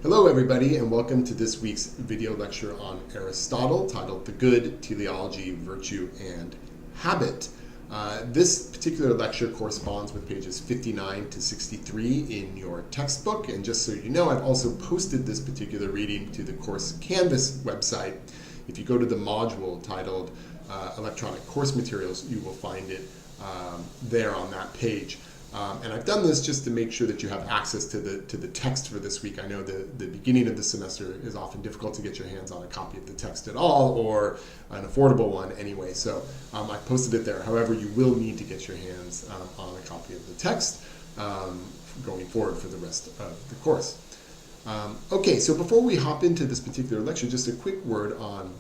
Hello everybody, and welcome to this week's video lecture on Aristotle titled The Good, Teleology, Virtue, and Habit. This particular lecture corresponds with pages 59 to 63 in your textbook, and just so you know, I've also posted this particular reading to the course Canvas website. If you go to the module titled Electronic Course Materials, you will find it there on that page. And I've done this just to make sure that you have access to the text for this week. I know the beginning of the semester is often difficult to get your hands on a copy of the text at all, or an affordable one anyway. So I posted it there. However, you will need to get your hands on a copy of the text going forward for the rest of the course. Okay, so before we hop into this particular lecture, just a quick word on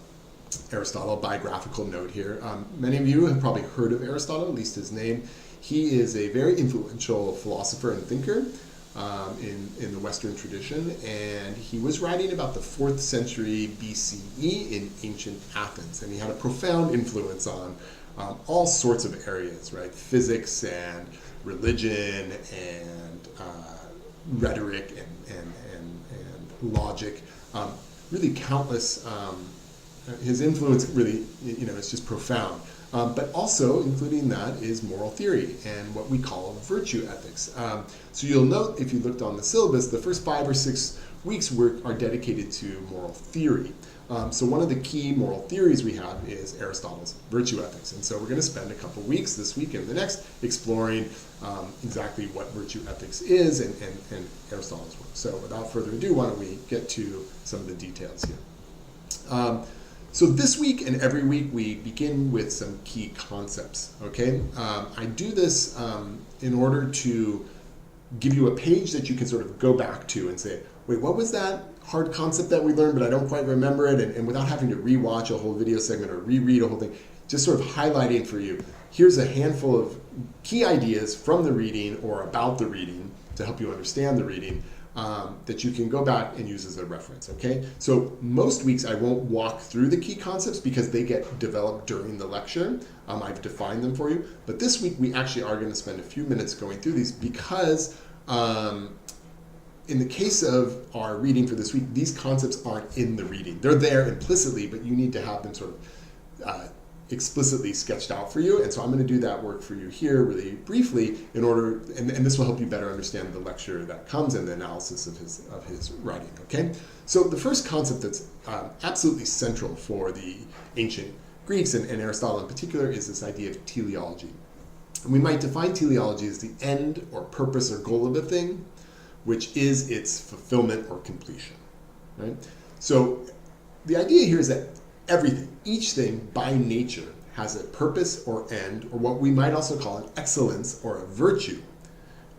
Aristotle, biographical note here. Many of you have probably heard of Aristotle, at least his name. He is a very influential philosopher and thinker in the Western tradition, and he was writing about the 4th century BCE in ancient Athens, and he had a profound influence on all sorts of areas, right? Physics and religion and rhetoric and logic, really countless. His influence really, is just profound. But also, including that, is moral theory and what we call virtue ethics. So you'll note, if you looked on the syllabus, the first 5 or 6 weeks are dedicated to moral theory. So one of the key moral theories we have is Aristotle's virtue ethics. And so we're going to spend a couple weeks this week and the next exploring exactly what virtue ethics is and Aristotle's work. So without further ado, why don't we get to some of the details here. So this week and every week we begin with some key concepts, okay? I do this in order to give you a page that you can sort of go back to and say, wait, what was that hard concept that we learned, but I don't quite remember it, and without having to rewatch a whole video segment or reread a whole thing, just sort of highlighting for you, here's a handful of key ideas from the reading or about the reading to help you understand the reading. That you can go back and use as a reference, okay? So most weeks I won't walk through the key concepts because they get developed during the lecture. I've defined them for you. But this week we actually are going to spend a few minutes going through these because in the case of our reading for this week, these concepts aren't in the reading. They're there implicitly, but you need to have them sort of explicitly sketched out for you, and so I'm going to do that work for you here really briefly in order, and this will help you better understand the lecture that comes and the analysis of his writing, okay? So the first concept that's absolutely central for the ancient Greeks and Aristotle in particular is this idea of teleology. And we might define teleology as the end or purpose or goal of a thing, which is its fulfillment or completion, right? So the idea here is that everything, each thing by nature has a purpose or end, or what we might also call an excellence or a virtue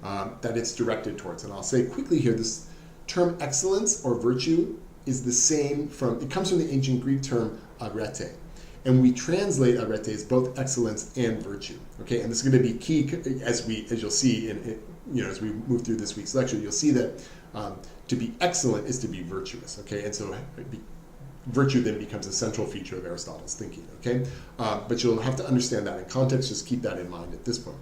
that it's directed towards. And I'll say quickly here, this term excellence or virtue is the same it comes from the ancient Greek term arete. And we translate arete as both excellence and virtue. Okay, and this is going to be key as you'll see as we move through this week's lecture. You'll see that to be excellent is to be virtuous. Okay, and so virtue then becomes a central feature of Aristotle's thinking, okay? But you'll have to understand that in context, just keep that in mind at this point.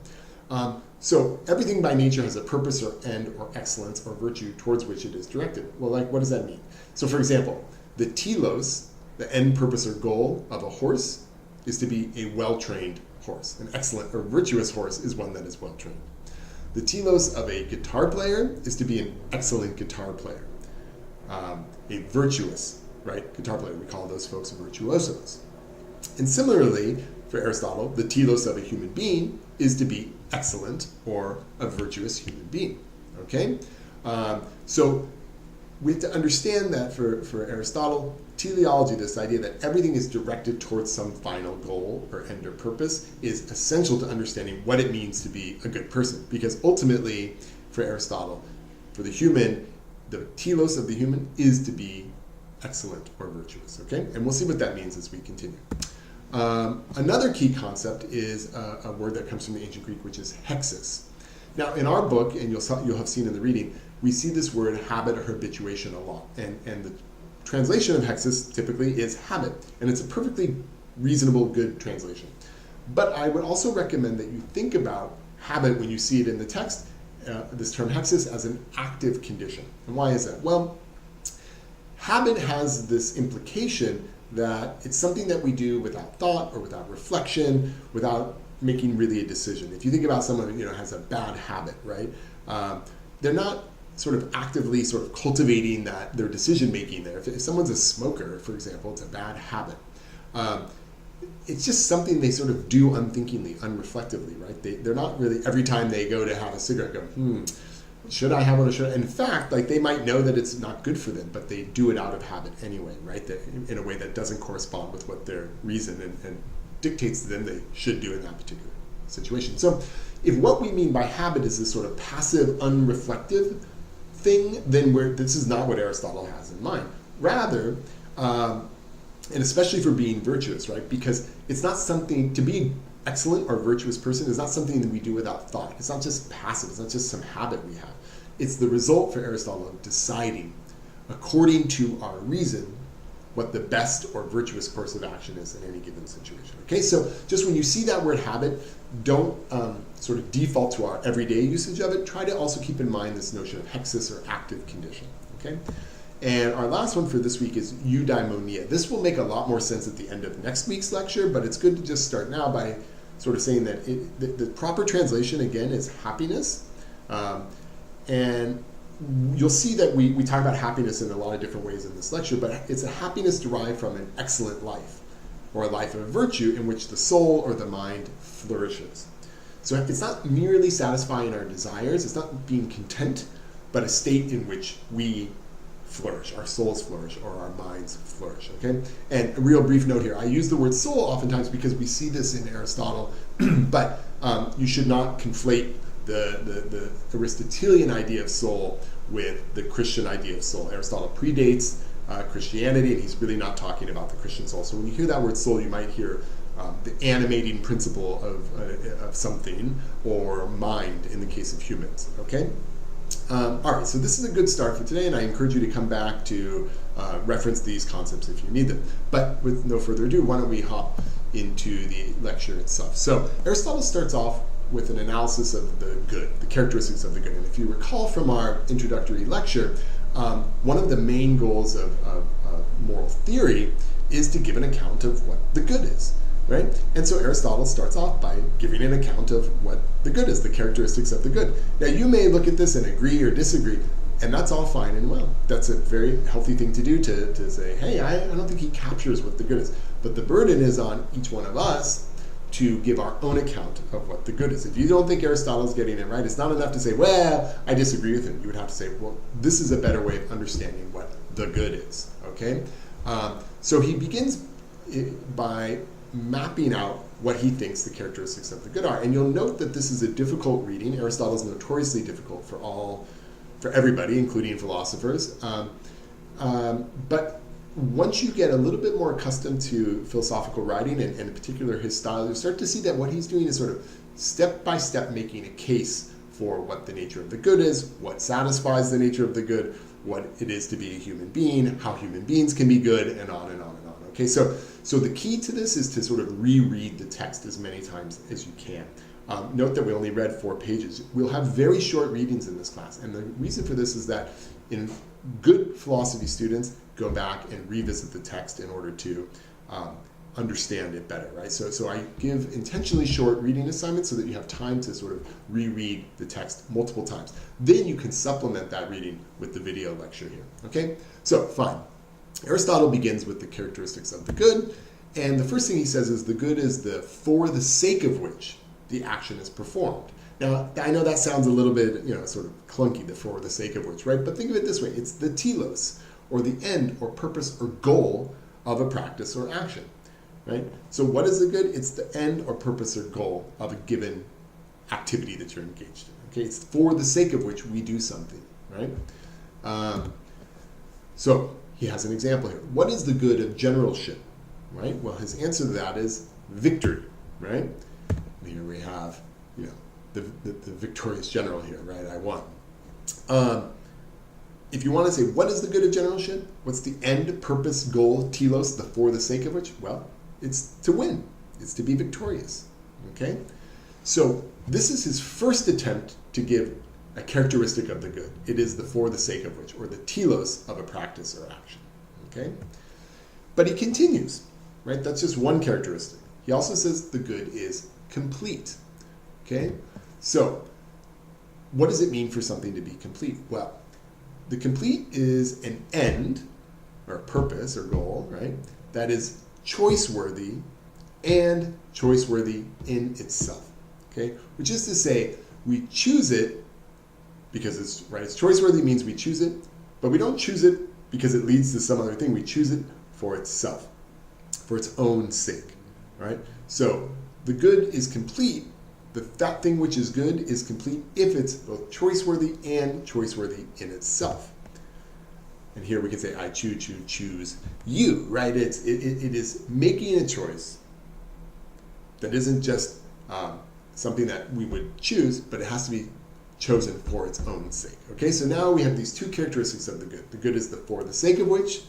So everything by nature has a purpose or end or excellence or virtue towards which it is directed. Well, what does that mean? So for example, the telos, the end purpose or goal of a horse, is to be a well-trained horse. An excellent or virtuous horse is one that is well-trained. The telos of a guitar player is to be an excellent guitar player. A virtuous guitar player, we call those folks virtuosos. And similarly, for Aristotle, the telos of a human being is to be excellent or a virtuous human being, okay? So we have to understand that for Aristotle, teleology, this idea that everything is directed towards some final goal or end or purpose, is essential to understanding what it means to be a good person. Because ultimately, for Aristotle, for the human, the telos of the human is to be excellent or virtuous, okay? And we'll see what that means as we continue. Another key concept is a word that comes from the ancient Greek, which is hexis. Now, in our book, and you'll have seen in the reading, we see this word habit or habituation a lot. And the translation of hexis typically is habit, and it's a perfectly reasonable, good translation. But I would also recommend that you think about habit when you see it in the text, this term hexis, as an active condition. And why is that? Well, habit has this implication that it's something that we do without thought or without reflection, without making really a decision. If you think about someone who has a bad habit, right? They're not sort of actively sort of cultivating their decision making there. If someone's a smoker, for example, it's a bad habit. It's just something they sort of do unthinkingly, unreflectively, right? They're not really, every time they go to have a cigarette, go, should I have one or should I? In fact, like they might know that it's not good for them, but they do it out of habit anyway, right? In a way that doesn't correspond with what their reason and dictates to them they should do in that particular situation. So if what we mean by habit is this sort of passive, unreflective thing, then this is not what Aristotle has in mind. Rather, and especially for being virtuous, right? Because it's not something, to be excellent or virtuous person is not something that we do without thought. It's not just passive, it's not just some habit we have. It's the result for Aristotle of deciding, according to our reason, what the best or virtuous course of action is in any given situation. Okay, so just when you see that word habit, don't sort of default to our everyday usage of it. Try to also keep in mind this notion of hexis or active condition. Okay, and our last one for this week is eudaimonia. This will make a lot more sense at the end of next week's lecture, but it's good to just start now by sort of saying that the proper translation again is happiness, and you'll see that we talk about happiness in a lot of different ways in this lecture, but it's a happiness derived from an excellent life, or a life of virtue in which the soul or the mind flourishes. So it's not merely satisfying our desires, it's not being content, but a state in which we flourish, our souls flourish, or our minds flourish, okay? And a real brief note here, I use the word soul oftentimes because we see this in Aristotle, but you should not conflate the Aristotelian idea of soul with the Christian idea of soul. Aristotle predates Christianity, and he's really not talking about the Christian soul. So when you hear that word soul, you might hear the animating principle of something, or mind in the case of humans, okay? All right, so this is a good start for today, and I encourage you to come back to reference these concepts if you need them. But with no further ado, why don't we hop into the lecture itself. So Aristotle starts off with an analysis of the good, the characteristics of the good. And if you recall from our introductory lecture, one of the main goals of moral theory is to give an account of what the good is, right? And so Aristotle starts off by giving an account of what the good is, the characteristics of the good. Now you may look at this and agree or disagree, and that's all fine and well. That's a very healthy thing to do, to say, hey, I don't think he captures what the good is. But the burden is on each one of us to give our own account of what the good is. If you don't think Aristotle's getting it right, it's not enough to say, well, I disagree with him. You would have to say, well, this is a better way of understanding what the good is, okay? So he begins by mapping out what he thinks the characteristics of the good are. And you'll note that this is a difficult reading. Aristotle's notoriously difficult for everybody, including philosophers. But once you get a little bit more accustomed to philosophical writing, and in particular his style, you'll start to see that what he's doing is sort of step-by-step making a case for what the nature of the good is, what satisfies the nature of the good, what it is to be a human being, how human beings can be good, and on and on and on. Okay, so the key to this is to sort of reread the text as many times as you can. Note that we only read 4 pages. We'll have very short readings in this class, and the reason for this is that in good philosophy students go back and revisit the text in order to understand it better, right? So I give intentionally short reading assignments so that you have time to sort of reread the text multiple times. Then you can supplement that reading with the video lecture here, okay? So, fine. Aristotle begins with the characteristics of the good, and the first thing he says is the good is the for the sake of which the action is performed. Now, I know that sounds a little bit, sort of clunky, the for the sake of which, right? But think of it this way, it's the telos, or the end or purpose or goal of a practice or action, right? So what is the good? It's the end or purpose or goal of a given activity that you're engaged in, okay? It's for the sake of which we do something, right? So he has an example here. What is the good of generalship, right? Well, his answer to that is victory, right? Here we have, the victorious general here, right? I won. If you want to say, what is the good of generalship? What's the end, purpose, goal, telos, the for the sake of which? Well, it's to win. It's to be victorious, okay? So this is his first attempt to give a characteristic of the good. It is the for the sake of which, or the telos of a practice or action, okay? But he continues, right? That's just one characteristic. He also says the good is complete, okay? So what does it mean for something to be complete? Well, the complete is an end, or a purpose, or goal, right? That is choice-worthy and choice-worthy in itself, okay? Which is to say, we choose it because it's, right, it's choice-worthy means we choose it, but we don't choose it because it leads to some other thing. We choose it for itself, for its own sake, right? So the good is complete. That thing which is good is complete if it's both choice-worthy and choice-worthy in itself. And here we can say, I choose you, right? It is making a choice that isn't just something that we would choose, but it has to be chosen for its own sake. Okay, so now we have these two characteristics of the good. The good is the for the sake of which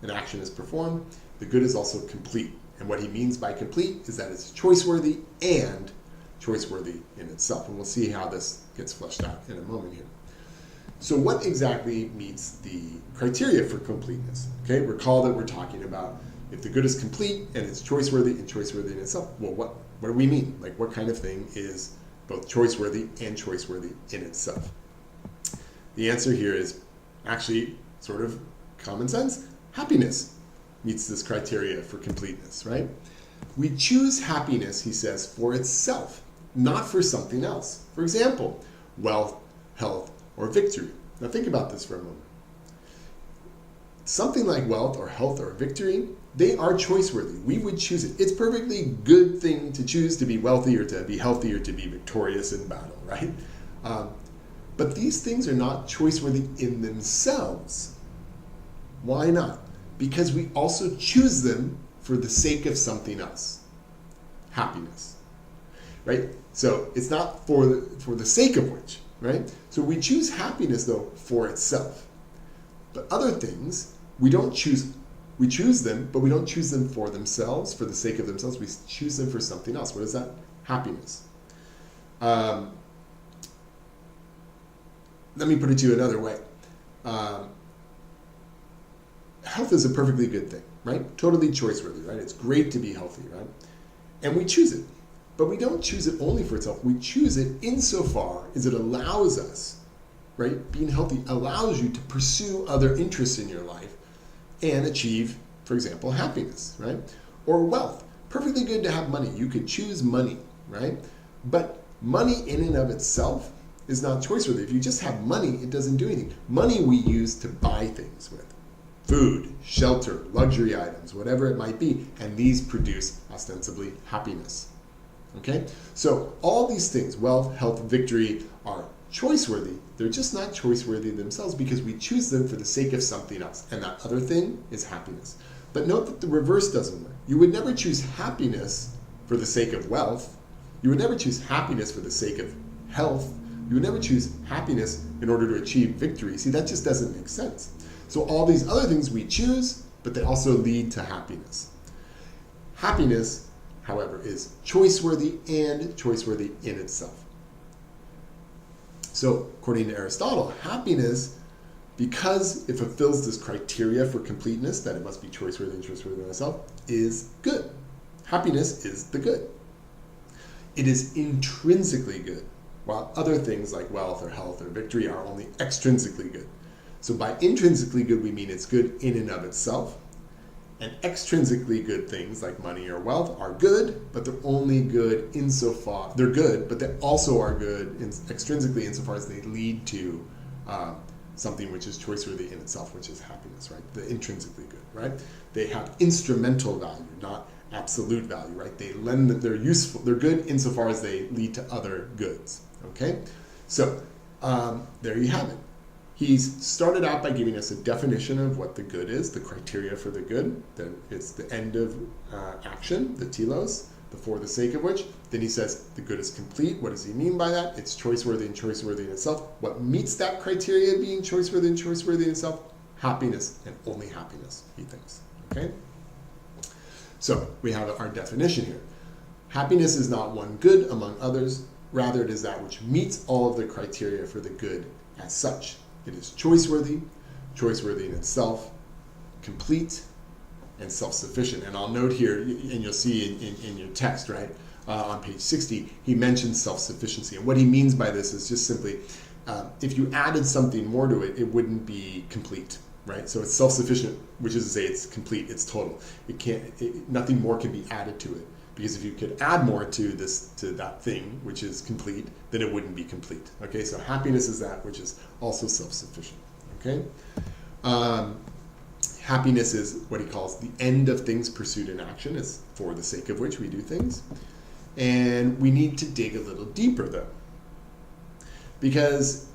an action is performed. The good is also complete. And what he means by complete is that it's choice-worthy and choice-worthy in itself. And we'll see how this gets fleshed out in a moment here. So what exactly meets the criteria for completeness? Okay, recall that we're talking about if the good is complete and it's choice-worthy and choice-worthy in itself. Well, what do we mean? Like, what kind of thing is both choice-worthy and choice-worthy in itself? The answer here is actually sort of common sense. Happiness meets this criteria for completeness, right? We choose happiness, he says, for itself, not for something else. For example, wealth, health, or victory. Now think about this for a moment. Something like wealth or health or victory, they are choice-worthy. We would choose it. It's a perfectly good thing to choose to be wealthy or to be healthy or to be victorious in battle, right? But these things are not choice-worthy in themselves. Why not? Because we also choose them for the sake of something else. Happiness, right? So it's not for the sake of which, right? So we choose happiness, though, for itself. But other things, we don't choose. We choose them, but we don't choose them for themselves, for the sake of themselves. We choose them for something else. What is that? Happiness. Let me put it to you another way. Health is a perfectly good thing, right? Totally choice-worthy, right? It's great to be healthy, right? And we choose it. But we don't choose it only for itself. We choose it insofar as it allows us, right? Being healthy allows you to pursue other interests in your life and achieve, for example, happiness, right? Or wealth. Perfectly good to have money. You could choose money, right? But money in and of itself is not choice-worthy. If you just have money, it doesn't do anything. Money we use to buy things with. Food, shelter, luxury items, whatever it might be. And these produce, ostensibly, happiness. Okay? So all these things, wealth, health, victory, are choice-worthy. They're just not choice-worthy themselves because we choose them for the sake of something else. And that other thing is happiness. But note that the reverse doesn't work. You would never choose happiness for the sake of wealth. You would never choose happiness for the sake of health. You would never choose happiness in order to achieve victory. See, that just doesn't make sense. So all these other things we choose, but they also lead to happiness. Happiness, however, is choice-worthy and choice-worthy in itself. So, according to Aristotle, happiness, because it fulfills this criteria for completeness, that it must be choice-worthy and choice-worthy in itself, is good. Happiness is the good. It is intrinsically good, while other things like wealth or health or victory are only extrinsically good. So by intrinsically good, we mean it's good in and of itself. And extrinsically good things like money or wealth are good, but they're only good insofar. They're good, but they also are good extrinsically insofar as they lead to something which is choice-worthy in itself, which is happiness, right? The intrinsically good, right? They have instrumental value, not absolute value, right? They're useful. They're good insofar as they lead to other goods. Okay, so there you have it. He's started out by giving us a definition of what the good is, the criteria for the good, that it's the end of action, the telos, the for the sake of which. Then he says the good is complete. What does he mean by that? It's choice-worthy and choice-worthy in itself. What meets that criteria being choice-worthy and choice-worthy in itself? Happiness, and only happiness, he thinks. Okay? So we have our definition here. Happiness is not one good among others. Rather, it is that which meets all of the criteria for the good as such. It is choice-worthy, choice-worthy in itself, complete and self-sufficient. And I'll note here, and you'll see in your text, right, on page 60, he mentions self-sufficiency. And what he means by this is just simply, if you added something more to it, it wouldn't be complete, right? So it's self-sufficient, which is to say it's complete, it's total. Nothing more can be added to it. Because if you could add more to that thing, which is complete, then it wouldn't be complete. Okay, so happiness is that which is also self-sufficient. Okay, happiness is what he calls the end of things pursued in action. It's for the sake of which we do things, and we need to dig a little deeper though, because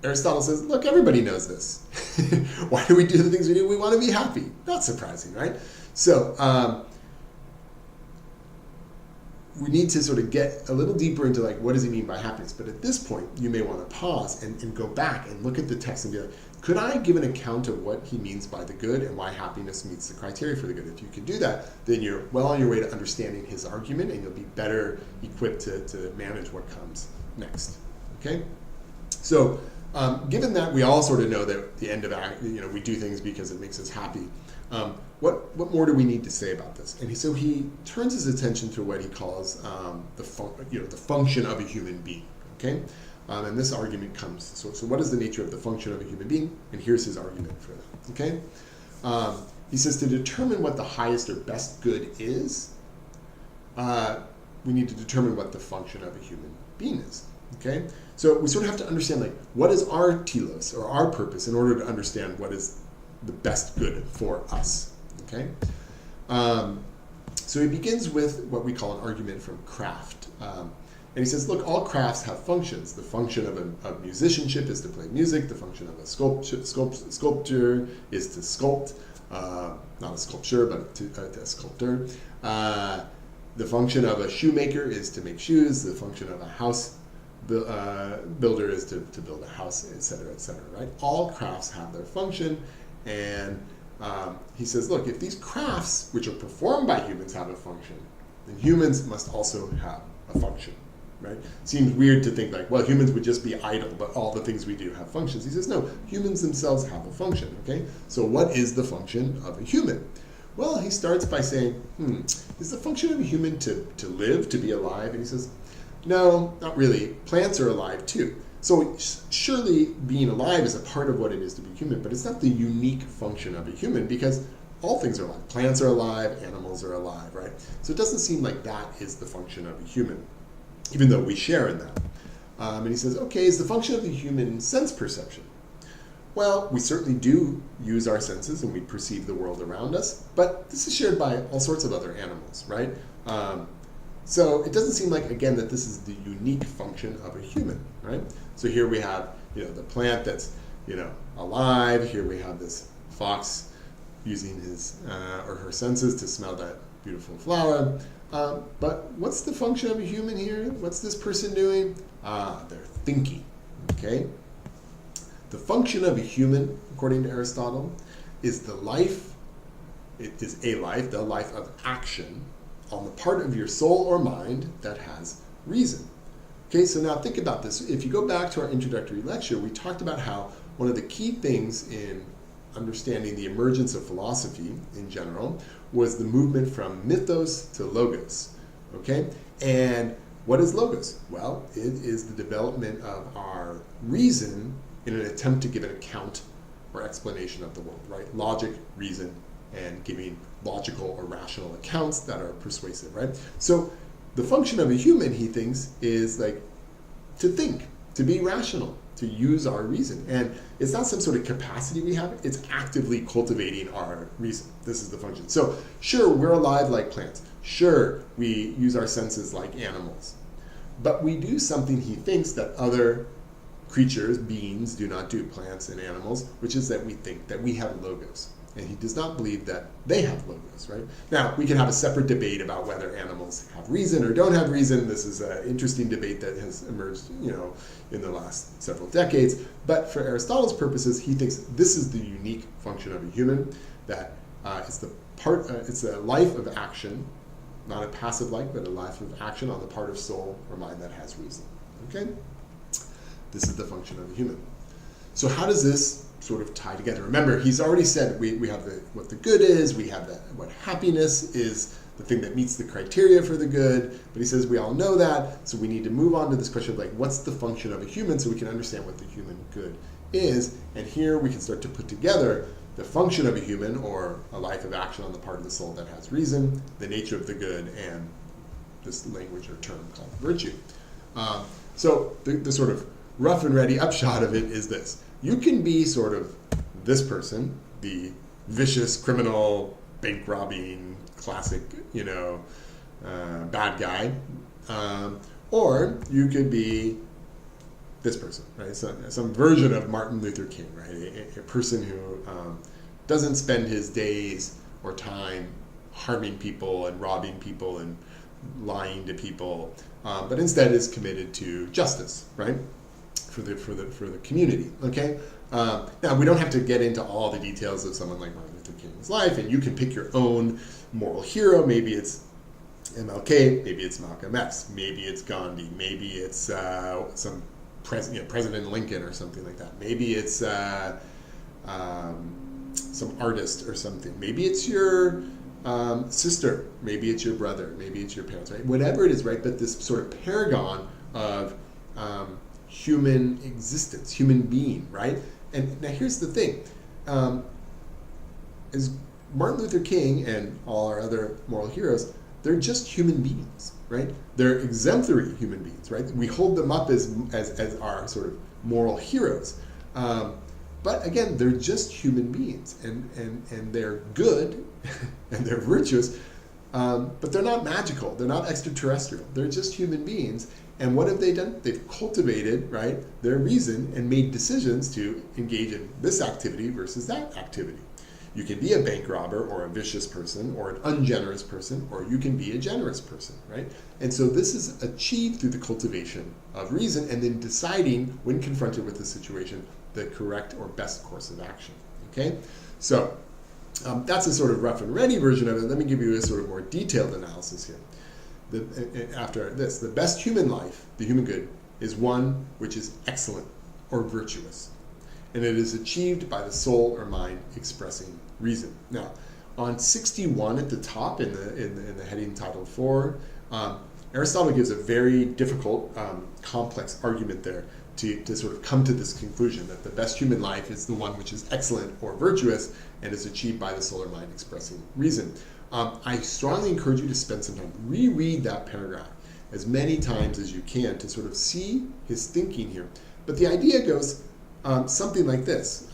Aristotle says, look, everybody knows this. Why do we do the things we do? We want to be happy. Not surprising, right? So. We need to sort of get a little deeper into like, what does he mean by happiness? But at this point, you may want to pause and go back and look at the text and be like, could I give an account of what he means by the good and why happiness meets the criteria for the good? If you can do that, then you're well on your way to understanding his argument, and you'll be better equipped to manage what comes next. Okay? So, given that we all sort of know that the end of we do things because it makes us happy. What more do we need to say about this? And so he turns his attention to what he calls the function of a human being. Okay, and this argument comes. So what is the nature of the function of a human being? And here's his argument for that. Okay, he says to determine what the highest or best good is, we need to determine what the function of a human being is. Okay, so we sort of have to understand like what is our telos or our purpose in order to understand what is the best good for us. Okay, so he begins with what we call an argument from craft, and he says, look, all crafts have functions. The function of musicianship is to play music. The function of a sculpture is to sculpt, not a sculpture, but a sculptor. The function of a shoemaker is to make shoes. The function of a house builder is to build a house, etc., etc. Right? All crafts have their function, and he says, look, if these crafts, which are performed by humans, have a function, then humans must also have a function, right? Seems weird to think like, well, humans would just be idle, but all the things we do have functions. He says, no, humans themselves have a function, okay? So what is the function of a human? Well, he starts by saying, is the function of a human to live, to be alive? And he says, no, not really. Plants are alive too. So surely being alive is a part of what it is to be human, but it's not the unique function of a human because all things are alive. Plants are alive, animals are alive, right? So it doesn't seem like that is the function of a human, even though we share in that. And he says, okay, is the function of the human sense perception? Well, we certainly do use our senses and we perceive the world around us, but this is shared by all sorts of other animals, right? So it doesn't seem like, again, that this is the unique function of a human, right? So here we have, the plant that's, alive. Here we have this fox using his or her senses to smell that beautiful flower. But what's the function of a human here? What's this person doing? They're thinking, okay? The function of a human, according to Aristotle, is the life of action on the part of your soul or mind that has reason. Okay, so now think about this. If you go back to our introductory lecture, we talked about how one of the key things in understanding the emergence of philosophy in general was the movement from mythos to logos. Okay, and what is logos? Well, it is the development of our reason in an attempt to give an account or explanation of the world, right? Logic, reason, and giving logical or rational accounts that are persuasive, right? So the function of a human, he thinks, is like to think, to be rational, to use our reason. And it's not some sort of capacity we have, it's actively cultivating our reason. This is the function. So sure, we're alive like plants. Sure, we use our senses like animals. But we do something, he thinks, that other creatures, beings, do not do, plants and animals, which is that we think that we have logos. And he does not believe that they have logos, right? Now, we can have a separate debate about whether animals have reason or don't have reason. This is an interesting debate that has emerged, in the last several decades. But for Aristotle's purposes, he thinks this is the unique function of a human, that it's a life of action, not a passive life, but a life of action on the part of soul or mind that has reason, okay? This is the function of a human. So how does this sort of tie together. Remember, he's already said we have what the good is, we have what happiness is, the thing that meets the criteria for the good, but he says we all know that, so we need to move on to this question of like, what's the function of a human so we can understand what the human good is, and here we can start to put together the function of a human, or a life of action on the part of the soul that has reason, the nature of the good, and this language or term called virtue. So the sort of rough and ready upshot of it is this. You can be sort of this person, the vicious, criminal, bank robbing, classic, bad guy, or you could be this person, right? Some version of Martin Luther King, right? A person who doesn't spend his days or time harming people and robbing people and lying to people, but instead is committed to justice, right? For the community. Okay. Now we don't have to get into all the details of someone like Martin Luther King's life, and you can pick your own moral hero. Maybe it's MLK, maybe it's Malcolm X, maybe it's Gandhi, maybe it's some President Lincoln or something like that. Maybe it's some artist or something. Maybe it's your sister, maybe it's your brother, maybe it's your parents, right? Whatever it is, right? But this sort of paragon of human existence, human being, right? And now here's the thing. As Martin Luther King and all our other moral heroes, they're just human beings, right? They're exemplary human beings, right? We hold them up as our sort of moral heroes. But again, they're just human beings, and they're good and they're virtuous, but they're not magical. They're not extraterrestrial. They're just human beings. And what have they done? They've cultivated, right, their reason and made decisions to engage in this activity versus that activity. You can be a bank robber or a vicious person or an ungenerous person, or you can be a generous person, right? And so this is achieved through the cultivation of reason and then deciding, when confronted with the situation, the correct or best course of action, okay? So that's a sort of rough and ready version of it. Let me give you a sort of more detailed analysis here. After this, the best human life, the human good, is one which is excellent or virtuous, and it is achieved by the soul or mind expressing reason. Now, on 61 at the top in the heading titled 4, Aristotle gives a very difficult, complex argument there to sort of come to this conclusion that the best human life is the one which is excellent or virtuous and is achieved by the soul or mind expressing reason. I strongly encourage you to spend some time, reread that paragraph as many times as you can to sort of see his thinking here. But the idea goes something like this.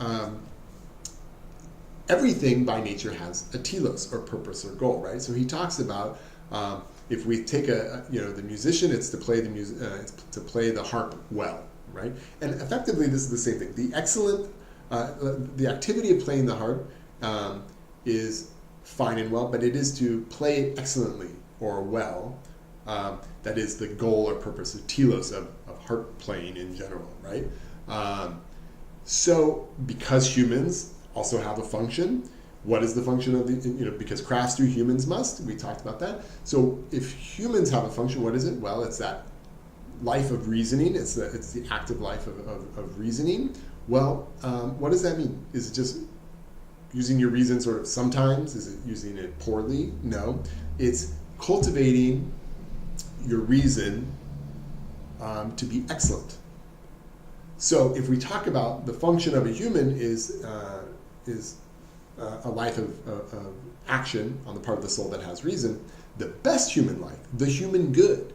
Everything by nature has a telos, or purpose, or goal, right? So he talks about if we take the musician, it's to play the harp well, right? And effectively, this is the same thing. The activity of playing the harp is fine and well, but it is to play it excellently or well. That is the goal or purpose of telos, of harp playing in general, right? So because humans also have a function, what is the function of because crafts do humans must, we talked about that. So if humans have a function, what is it? Well, it's that life of reasoning, it's the active life of reasoning. Well, what does that mean? Is it just using your reason sort of sometimes? Is it using it poorly? No. It's cultivating your reason to be excellent. So if we talk about the function of a human is a life of action on the part of the soul that has reason, the best human life, the human good,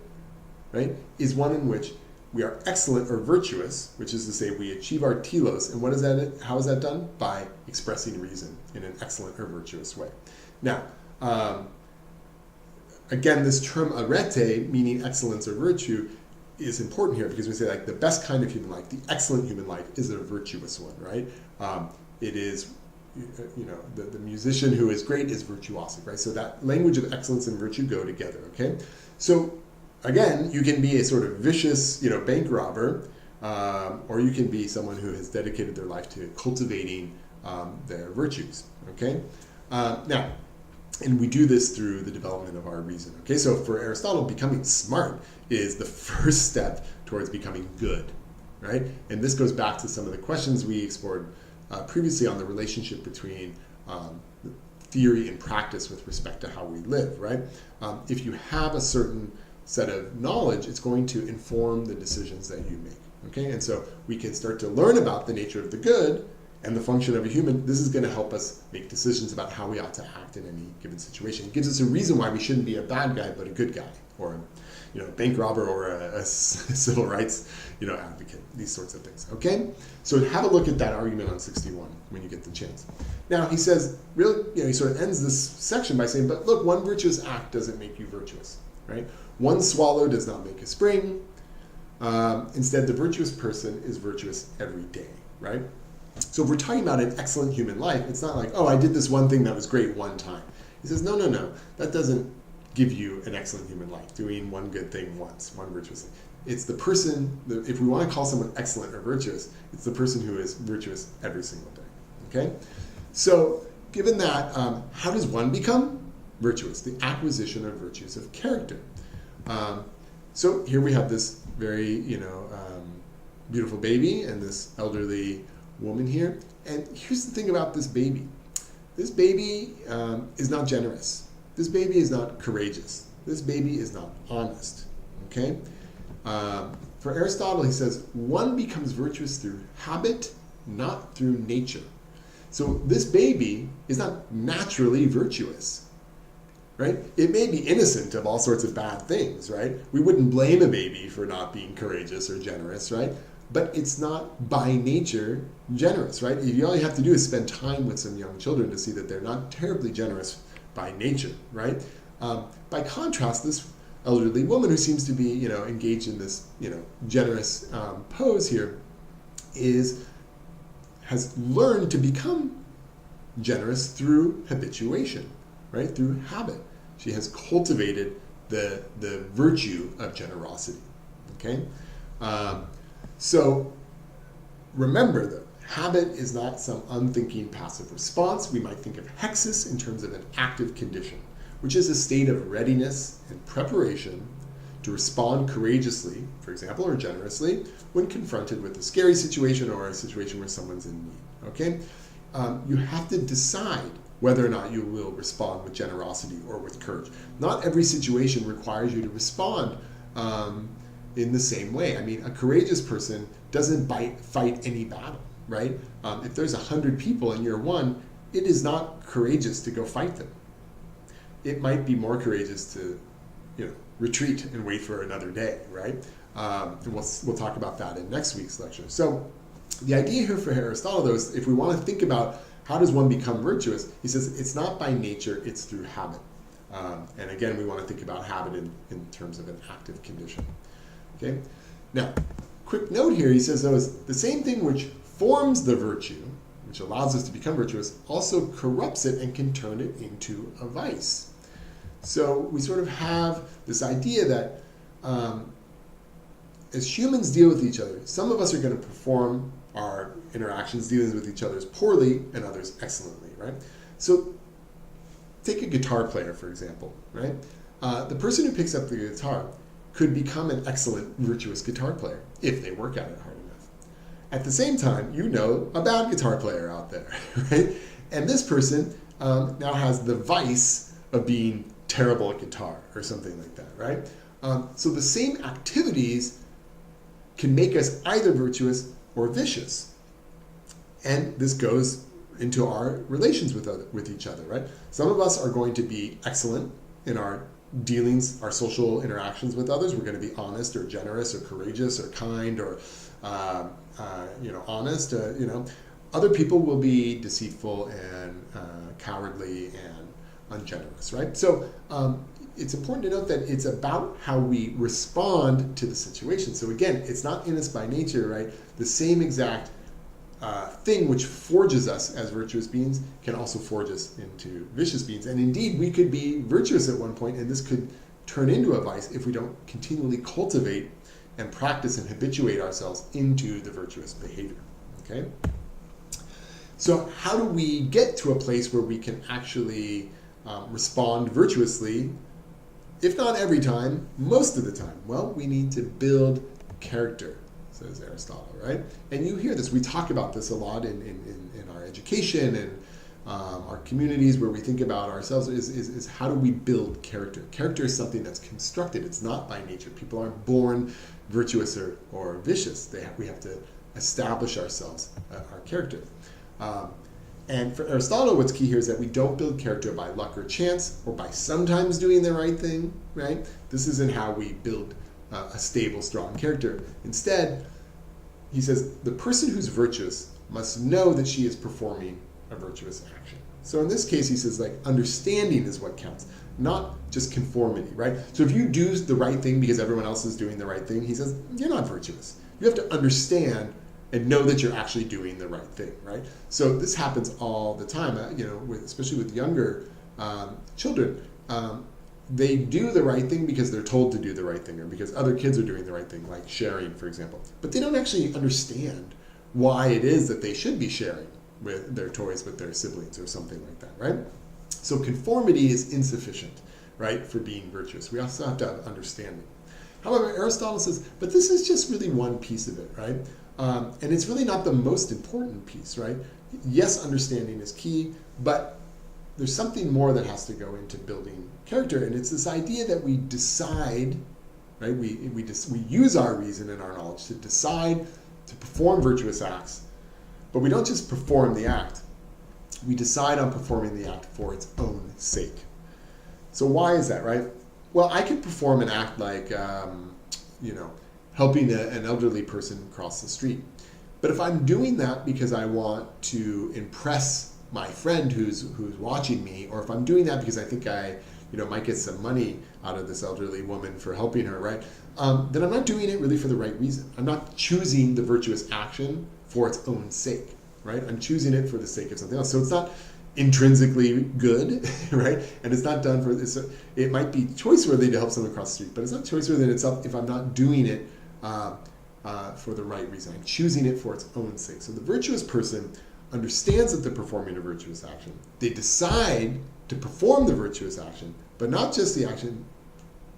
right, is one in which we are excellent or virtuous, which is to say we achieve our telos. And what is that? How is that done? By expressing reason in an excellent or virtuous way. Now, again, this term arete, meaning excellence or virtue, is important here because we say like the best kind of human life, the excellent human life, is a virtuous one, right? It is, the musician who is great is virtuosic, right? So that language of excellence and virtue go together, okay? So again, you can be a sort of vicious, bank robber, or you can be someone who has dedicated their life to cultivating their virtues, okay? Now, and we do this through the development of our reason, okay? So for Aristotle, becoming smart is the first step towards becoming good, right? And this goes back to some of the questions we explored previously on the relationship between theory and practice with respect to how we live, right? If you have a certain set of knowledge, it's going to inform the decisions that you make, okay? And so we can start to learn about the nature of the good and the function of a human. This is going to help us make decisions about how we ought to act in any given situation. It gives us a reason why we shouldn't be a bad guy, but a good guy, or a bank robber, or a civil rights advocate, these sorts of things, okay? So have a look at that argument on 61 when you get the chance. Now he says, really, he sort of ends this section by saying, but look, one virtuous act doesn't make you virtuous, right? One swallow does not make a spring. Instead, the virtuous person is virtuous every day, right? So if we're talking about an excellent human life, it's not like, oh, I did this one thing that was great one time. He says, no, that doesn't give you an excellent human life, doing one good thing once, one virtuous thing. It's the person, if we want to call someone excellent or virtuous, it's the person who is virtuous every single day, okay? So given that, how does one become virtuous? The acquisition of virtues of character. So here we have this very, beautiful baby and this elderly woman here. And here's the thing about this baby. This baby is not generous. This baby is not courageous. This baby is not honest, okay? For Aristotle, he says, one becomes virtuous through habit, not through nature. So this baby is not naturally virtuous, right? It may be innocent of all sorts of bad things, right? We wouldn't blame a baby for not being courageous or generous, right? But it's not by nature generous, right? All you have to do is spend time with some young children to see that they're not terribly generous by nature, right? By contrast, this elderly woman who seems to be, engaged in this, generous pose here has learned to become generous through habituation, right? Through habit. She has cultivated the virtue of generosity, okay? So remember that habit is not some unthinking passive response. We might think of hexis in terms of an active condition, which is a state of readiness and preparation to respond courageously, for example, or generously, when confronted with a scary situation or a situation where someone's in need, okay? You have to decide whether or not you will respond with generosity or with courage. Not every situation requires you to respond in the same way. I mean, a courageous person doesn't fight any battle, right? If there's 100 people and you're one, it is not courageous to go fight them. It might be more courageous to, retreat and wait for another day, right? And we'll talk about that in next week's lecture. So the idea here for Aristotle, though, is if we want to think about how does one become virtuous, he says it's not by nature, it's through habit. And again, we want to think about habit in terms of an active condition. Okay. Now, quick note here, he says, though, is the same thing which forms the virtue, which allows us to become virtuous, also corrupts it and can turn it into a vice. So we sort of have this idea that as humans deal with each other, some of us are going to perform our interactions, dealings with each other poorly and others excellently, right? So take a guitar player, for example, right? The person who picks up the guitar could become an excellent, virtuous guitar player if they work at it hard enough. At the same time, a bad guitar player out there, right? And this person now has the vice of being terrible at guitar or something like that, right? So the same activities can make us either virtuous or vicious. And this goes into our relations with each other, right? Some of us are going to be excellent in our dealings, our social interactions with others. We're going to be honest or generous or courageous or kind or honest. Other people will be deceitful and cowardly and ungenerous, right? So it's important to note that it's about how we respond to the situation. So again, it's not in us by nature, right? The same exact thing which forges us as virtuous beings can also forge us into vicious beings. And indeed, we could be virtuous at one point, and this could turn into a vice if we don't continually cultivate and practice and habituate ourselves into the virtuous behavior, okay? So how do we get to a place where we can actually respond virtuously, if not every time, most of the time? Well, we need to build character. says Aristotle, right? And you hear this. We talk about this a lot in our education and our communities where we think about ourselves is how do we build character? Character is something that's constructed. It's not by nature. People aren't born virtuous or vicious. We have to establish ourselves, our character. And for Aristotle, what's key here is that we don't build character by luck or chance or by sometimes doing the right thing, right? This isn't how we build a stable, strong character. Instead, he says, the person who's virtuous must know that she is performing a virtuous action. So in this case, he says, like, understanding is what counts, not just conformity, right? So if you do the right thing because everyone else is doing the right thing, he says, you're not virtuous. You have to understand and know that you're actually doing the right thing, right? So this happens all the time, especially with younger children. They do the right thing because they're told to do the right thing or because other kids are doing the right thing, like sharing, for example. But they don't actually understand why it is that they should be sharing with their toys with their siblings or something like that, right? So conformity is insufficient, right, for being virtuous. We also have to have understanding. However, Aristotle says, but this is just really one piece of it, right? And it's really not the most important piece, right? Yes, understanding is key, but there's something more that has to go into building character, and it's this idea that we decide, right? We use our reason and our knowledge to decide to perform virtuous acts, but we don't just perform the act. We decide on performing the act for its own sake. So why is that, right? Well, I could perform an act like, helping an elderly person cross the street. But if I'm doing that because I want to impress my friend who's watching me, or if I'm doing that because I think I might get some money out of this elderly woman for helping her, right? Then I'm not doing it really for the right reason. I'm not choosing the virtuous action for its own sake, right? I'm choosing it for the sake of something else. So it's not intrinsically good, right? And it's not done for this. It might be choice-worthy to help someone cross the street, but it's not choice-worthy in itself if I'm not doing it for the right reason. I'm choosing it for its own sake. So the virtuous person understands that they're performing a virtuous action. They decide to perform the virtuous action, but not just the action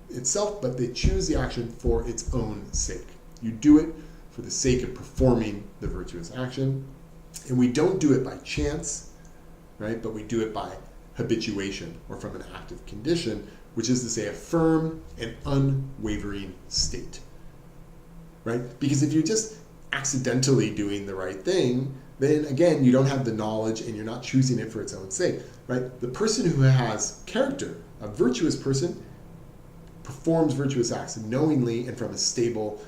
itself, but they choose the action for its own sake. You do it for the sake of performing the virtuous action. And we don't do it by chance, right? But we do it by habituation or from an active condition, which is to say a firm and unwavering state, right? Because if you're just accidentally doing the right thing, then again, you don't have the knowledge and you're not choosing it for its own sake, right? The person who has character, a virtuous person, performs virtuous acts knowingly and from a stable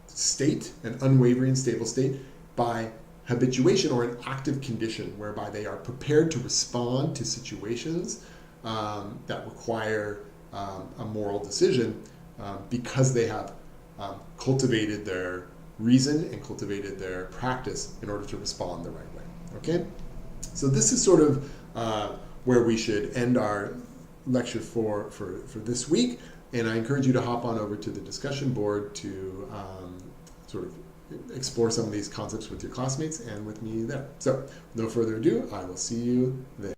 state, an unwavering stable state, by habituation or an active condition whereby they are prepared to respond to situations that require a moral decision because they have cultivated their reason and cultivated their practice in order to respond the right way. Okay? So this is sort of where we should end our lecture for this week, and I encourage you to hop on over to the discussion board to sort of explore some of these concepts with your classmates and with me there. So, no further ado, I will see you there.